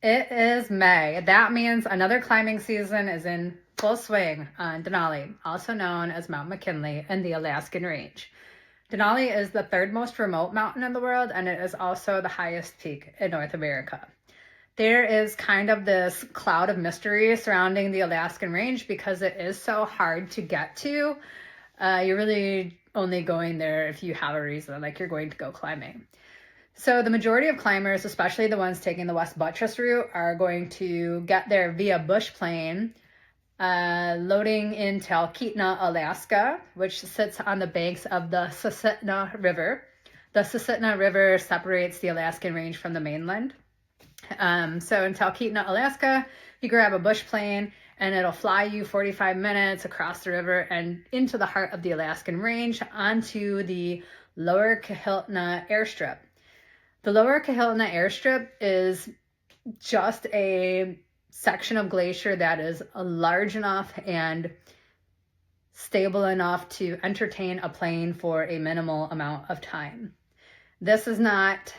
It is May. That means another climbing season is in full swing on Denali, also known as Mount McKinley in the Alaskan Range. Denali is the third most remote mountain in the world, and it is also the highest peak in North America. There is kind of this cloud of mystery surrounding the Alaskan Range because it is so hard to get to. You're really only going there if you have a reason, like you're going to go climbing. So the majority of climbers, especially the ones taking the West Buttress route, are going to get there via bush plane, loading in Talkeetna, Alaska, which sits on the banks of the Kahiltna River. The Kahiltna River separates the Alaskan Range from the mainland. So in Talkeetna, Alaska, you grab a bush plane and it'll fly you 45 minutes across the river and into the heart of the Alaskan Range onto the Lower Kahiltna airstrip. The Lower Kahiltna airstrip is just a section of glacier that is large enough and stable enough to entertain a plane for a minimal amount of time. This is not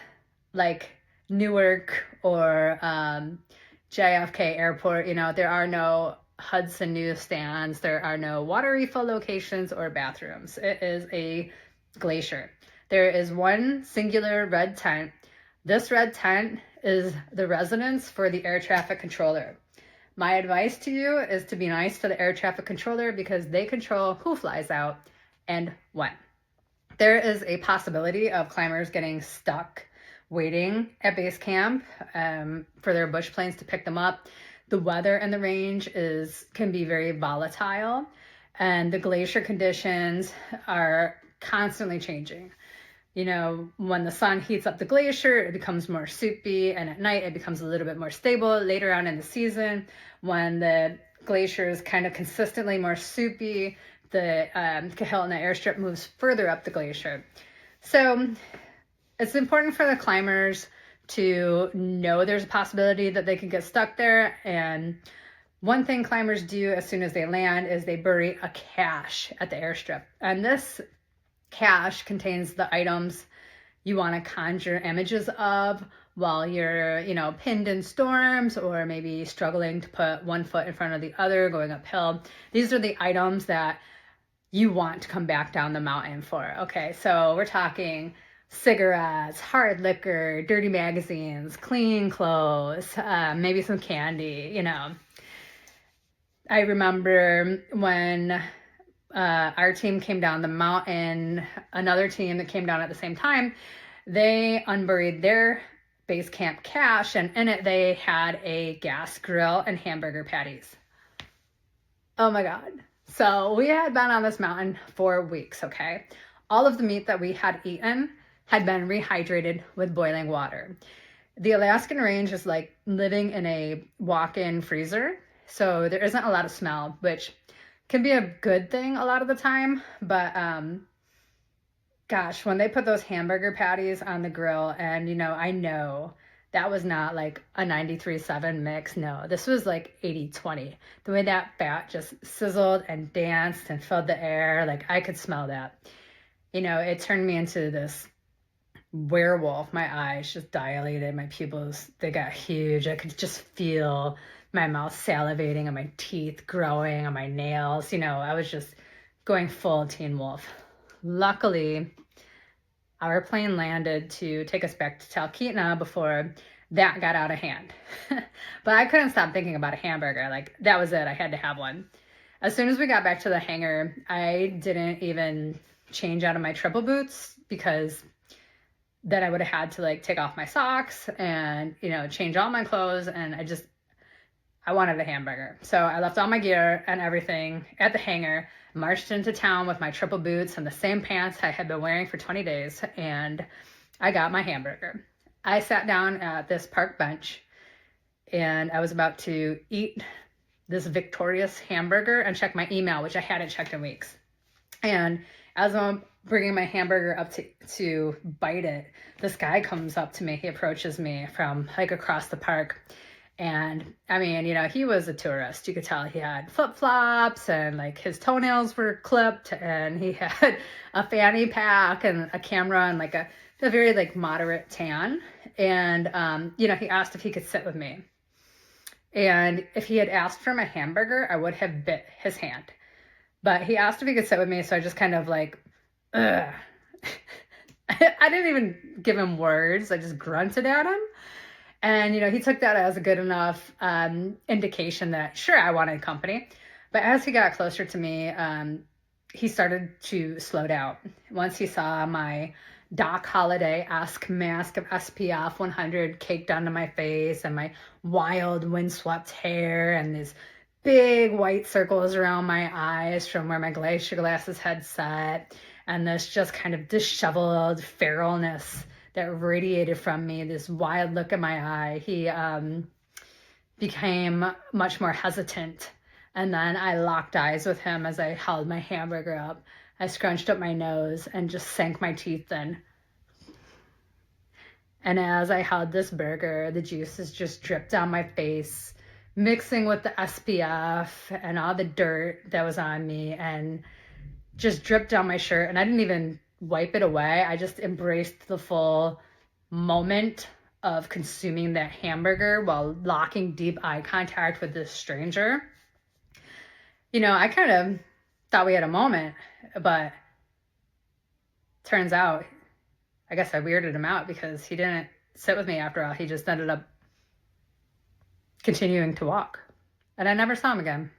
like Newark or JFK Airport. There are no Hudson newsstands. There are no water refill locations or bathrooms. It is a glacier. There is one singular red tent. This red tent is the residence for the air traffic controller. My advice to you is to be nice to the air traffic controller because they control who flies out and when. There is a possibility of climbers getting stuck waiting at base camp for their bush planes to pick them up. The weather in the range can be very volatile, and the glacier conditions are constantly changing. When the sun heats up the glacier, it becomes more soupy, and at night it becomes a little bit more stable. Later on in the season, when the glacier is kind of consistently more soupy, the Kahiltna airstrip moves further up the glacier. So it's important for the climbers to know there's a possibility that they could get stuck there. And one thing climbers do as soon as they land is they bury a cache at the airstrip. And this cache contains the items you want to conjure images of while you're, pinned in storms or maybe struggling to put one foot in front of the other going uphill. These are the items that you want to come back down the mountain for. Okay, so we're talking cigarettes, hard liquor, dirty magazines, clean clothes, maybe some candy. I remember when our team came down the mountain, another team that came down at the same time, they unburied their base camp cache, and in it they had a gas grill and hamburger patties. Oh my God. So we had been on this mountain for weeks, okay? All of the meat that we had eaten had been rehydrated with boiling water. The Alaskan Range is like living in a walk-in freezer, so there isn't a lot of smell, which can be a good thing a lot of the time, but gosh, when they put those hamburger patties on the grill, and I know that was not like a 93.7 mix. No, this was like 80-20. The way that fat just sizzled and danced and filled the air, like I could smell that. It turned me into this werewolf. My eyes just dilated, my pupils, they got huge. I could just feel my mouth salivating and my teeth growing on my nails. I was just going full Teen Wolf. Luckily, our plane landed to take us back to Talkeetna before that got out of hand. But I couldn't stop thinking about a hamburger. Like, that was it. I had to have one. As soon as we got back to the hangar, I didn't even change out of my triple boots because then I would have had to take off my socks and, change all my clothes. And I wanted a hamburger. So I left all my gear and everything at the hangar, marched into town with my triple boots and the same pants I had been wearing for 20 days. And I got my hamburger. I sat down at this park bench and I was about to eat this victorious hamburger and check my email, which I hadn't checked in weeks. And as I'm bringing my hamburger up to bite it, this guy comes up to me. He approaches me from across the park. And I mean, he was a tourist. You could tell he had flip-flops and his toenails were clipped and he had a fanny pack and a camera and a very moderate tan. And, he asked if he could sit with me. And if he had asked for my hamburger, I would have bit his hand. But he asked if he could sit with me, so I just kind of like, ugh. I didn't even give him words. I just grunted at him. And, he took that as a good enough indication that, sure, I wanted company. But as he got closer to me, he started to slow down. Once he saw my Doc Holliday-esque mask of SPF 100 caked onto my face and my wild windswept hair and these big white circles around my eyes from where my Glacier glasses had set, and this just kind of disheveled feralness that radiated from me, this wild look in my eye, he became much more hesitant. And then I locked eyes with him as I held my hamburger up. I scrunched up my nose and just sank my teeth in. And as I held this burger, the juices just dripped down my face, mixing with the SPF and all the dirt that was on me, and just dripped down my shirt. And I didn't even wipe it away. I just embraced the full moment of consuming that hamburger while locking deep eye contact with this stranger. I kind of thought we had a moment, but turns out, I guess I weirded him out because he didn't sit with me after all. He just ended up continuing to walk. And I never saw him again.